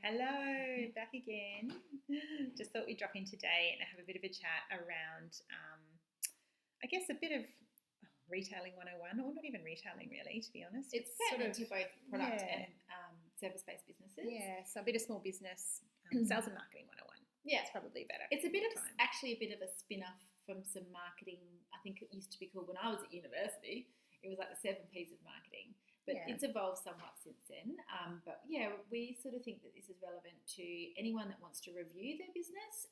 Hello, back again. Just thought we'd drop in today and have a bit of a chat around, I guess, a bit of retailing 101, or not even retailing really, to be honest. It's pertinent to both product and service-based businesses. Yeah, so a bit of small business, sales and marketing 101. Yeah. It's probably better. It's actually a bit of a spin-off from some marketing. I think it used to be called, when I was at university, it was like the 7 Ps of marketing. But it's evolved somewhat since then. But we sort of think that this is relevant to anyone that wants to review their business,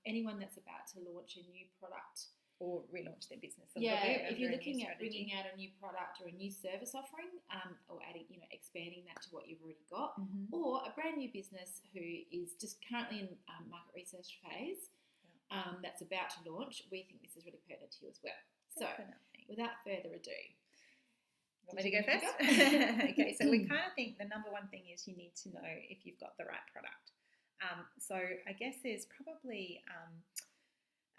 anyone that's about to launch a new product. Or relaunch their business. If you're looking at bringing out a new product or a new service offering, or adding, expanding that to what you've already got, or a brand new business who is just currently in market research phase, that's about to launch, we think this is really pertinent to you as well. Definitely. So, without further ado. Want me to go first? Okay, so we kind of think the number one thing is you need to know if you've got the right product. So I guess there's probably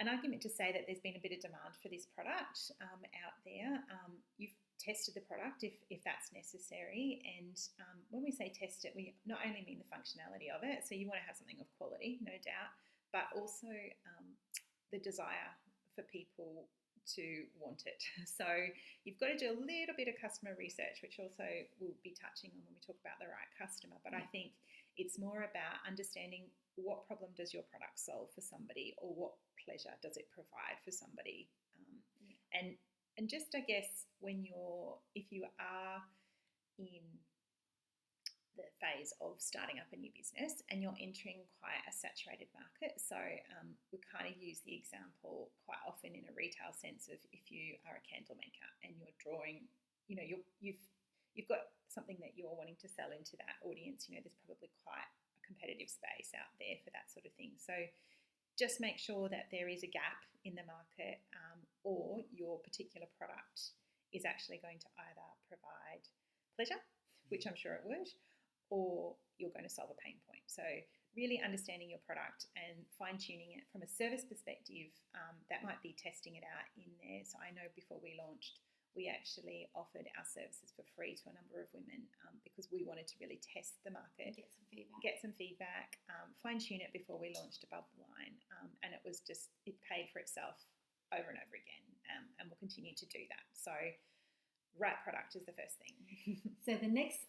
an argument to say that there's been a bit of demand for this product out there. You've tested the product if that's necessary, and when we say test it, we not only mean the functionality of it, so you want to have something of quality, no doubt, but also the desire for people to want it. So you've got to do a little bit of customer research, which also we'll be touching on when we talk about the right customer. But I think it's more about understanding what problem does your product solve for somebody, or what pleasure does it provide for somebody. And just, I guess, if you are in the phase of starting up a new business and you're entering quite a saturated market. So we kind of use the example quite often in a retail sense of if you are a candle maker and you're drawing, you've got something that you're wanting to sell into that audience. There's probably quite a competitive space out there for that sort of thing. So just make sure that there is a gap in the market, or your particular product is actually going to either provide pleasure, which I'm sure it would, or you're going to solve a pain point. So really understanding your product and fine-tuning it from a service perspective, that might be testing it out in there. So I know before we launched, we actually offered our services for free to a number of women because we wanted to really test the market. Get some feedback, fine-tune it before we launched above the line. And it paid for itself over and over again, and we'll continue to do that. So right product is the first thing. So the next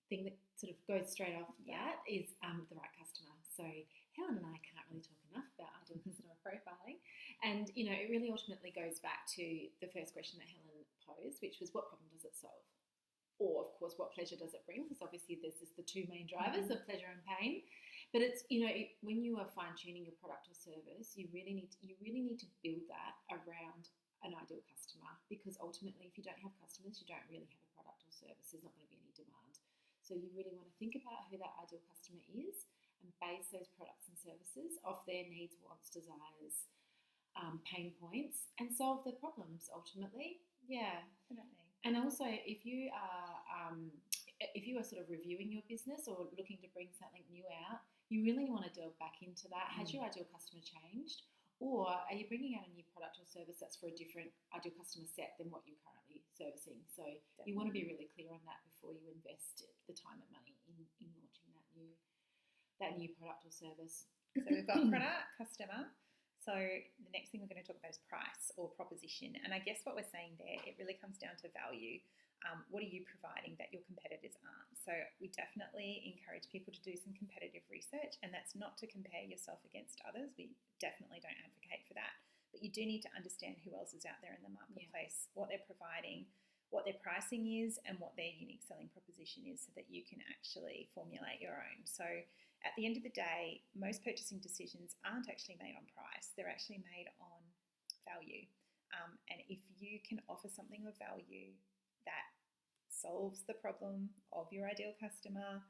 thing that sort of goes straight after that is the right customer. So Helen and I can't really talk enough about ideal customer profiling, and it really ultimately goes back to the first question that Helen posed, which was what problem does it solve, or of course what pleasure does it bring, because obviously there's just the two main drivers of pleasure and pain. But it's when you are fine tuning your product or service, you really need to build that around an ideal customer, because ultimately if you don't have customers, you don't really have a product or service. There's not going to be any demand. So you really want to think about who that ideal customer is and base those products and services off their needs, wants, desires, pain points, and solve their problems ultimately. Yeah, definitely. And also, if you are sort of reviewing your business or looking to bring something new out, you really want to delve back into that. Has your ideal customer changed, or are you bringing out a new product or service that's for a different ideal customer set than what you're currently servicing? So you want to be really clear on that before you invest the time and money in launching that new product or service. So we've got product, customer. So the next thing we're going to talk about is price or proposition. And I guess what we're saying there, it really comes down to value. What are you providing that your competitors aren't? So we definitely encourage people to do some competitive research, and that's not to compare yourself against others. We definitely don't advocate for that. But you do need to understand who else is out there in the marketplace, what they're providing, what their pricing is, and what their unique selling proposition is, so that you can actually formulate your own. So at the end of the day, most purchasing decisions aren't actually made on price. They're actually made on value. And if you can offer something of value that solves the problem of your ideal customer,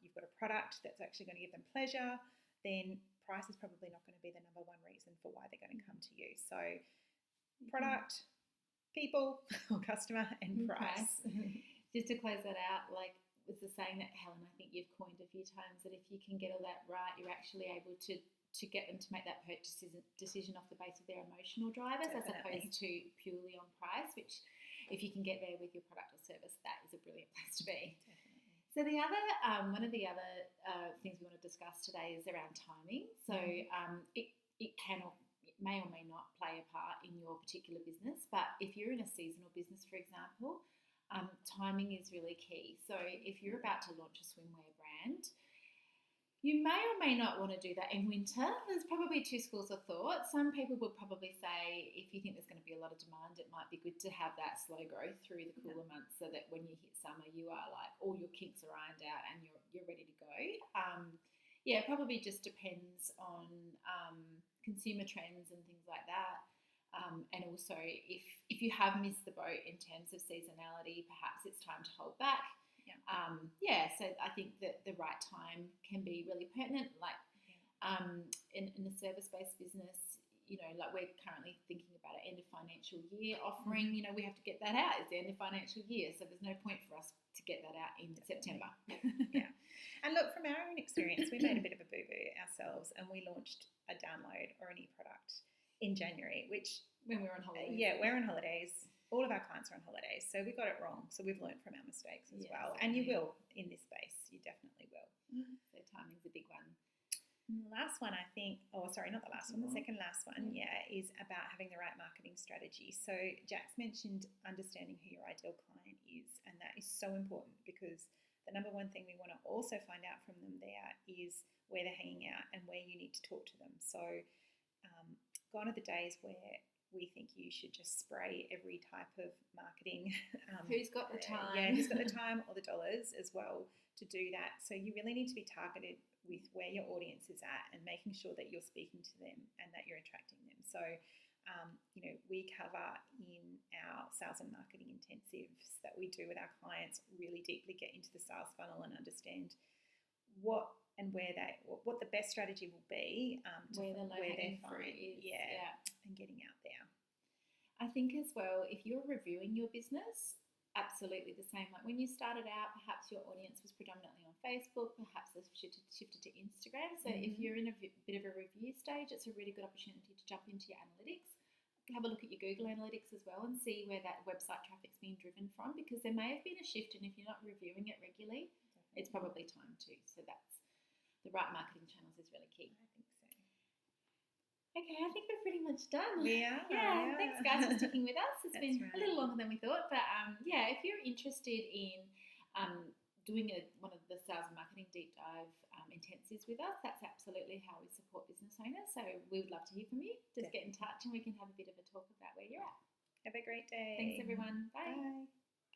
you've got a product that's actually going to give them pleasure, then price is probably not going to be the number one reason for why they're going to come to you. So product, people, or customer, and price. Just to close that out, like it's the saying that Helen, I think you've coined a few times, that if you can get all that right, you're actually able to get them to make that purchase decision off the base of their emotional drivers. Definitely. As opposed to purely on price, which if you can get there with your product or service, that is a brilliant place to be. Definitely. So the other one of the other things we want to discuss today is around timing. So it can or it may or may not play a part in your particular business. But if you're in a seasonal business, for example, timing is really key. So if you're about to launch a swimwear brand, you may or may not want to do that in winter. There's probably two schools of thought. Some people would probably say if you think there's going to be a lot of demand, it might be good to have that slow growth through the cooler months so that when you hit summer, you are like all your kinks are ironed out and you're ready to go. It probably just depends on consumer trends and things like that. And also if you have missed the boat in terms of seasonality, perhaps it's time to hold back. So I think that the right time can be really pertinent. Like in a service-based business, like we're currently thinking about an end of financial year offering. We have to get that out. It's the end of financial year, so there's no point for us to get that out in September. And look, from our own experience, we made a bit of a boo-boo ourselves, and we launched a download or an e-product in January, which when we were on holidays. We're on holidays. All of our clients are on holidays, so we got it wrong. So we've learned from our mistakes as well. Certainly. And you will in this space. You definitely will. So timing's a big one. And the last one, I think, not the last one, the second last one, is about having the right marketing strategy. So Jack's mentioned understanding who your ideal client is, and that is so important because the number one thing we want to also find out from them there is where they're hanging out and where you need to talk to them. So gone are the days where we think you should just spray every type of marketing. Who's got the time? Who's got the time or the dollars as well to do that. So you really need to be targeted with where your audience is at and making sure that you're speaking to them and that you're attracting them. So, we cover in our sales and marketing intensives that we do with our clients really deeply get into the sales funnel and understand what the best strategy will be where the low-hanging fruit is. And getting out there. I think as well, if you're reviewing your business, absolutely the same. Like when you started out, perhaps your audience was predominantly on Facebook, perhaps they've shifted to Instagram. So if you're in a bit of a review stage, it's a really good opportunity to jump into your analytics. Have a look at your Google Analytics as well and see where that website traffic's being driven from, because there may have been a shift, and if you're not reviewing it regularly, it's probably time to. So that's the right marketing channels is really key. I think so. Okay, I think we're pretty much done. We are. Yeah, thanks guys for sticking with us. It's been right. a little longer than we thought, but if you're interested in doing one of the sales and marketing deep dive intensives with us, that's absolutely how we support business owners. So we would love to hear from you. Just get in touch and we can have a bit of a talk about where you're at. Have a great day. Thanks everyone. Bye. Bye.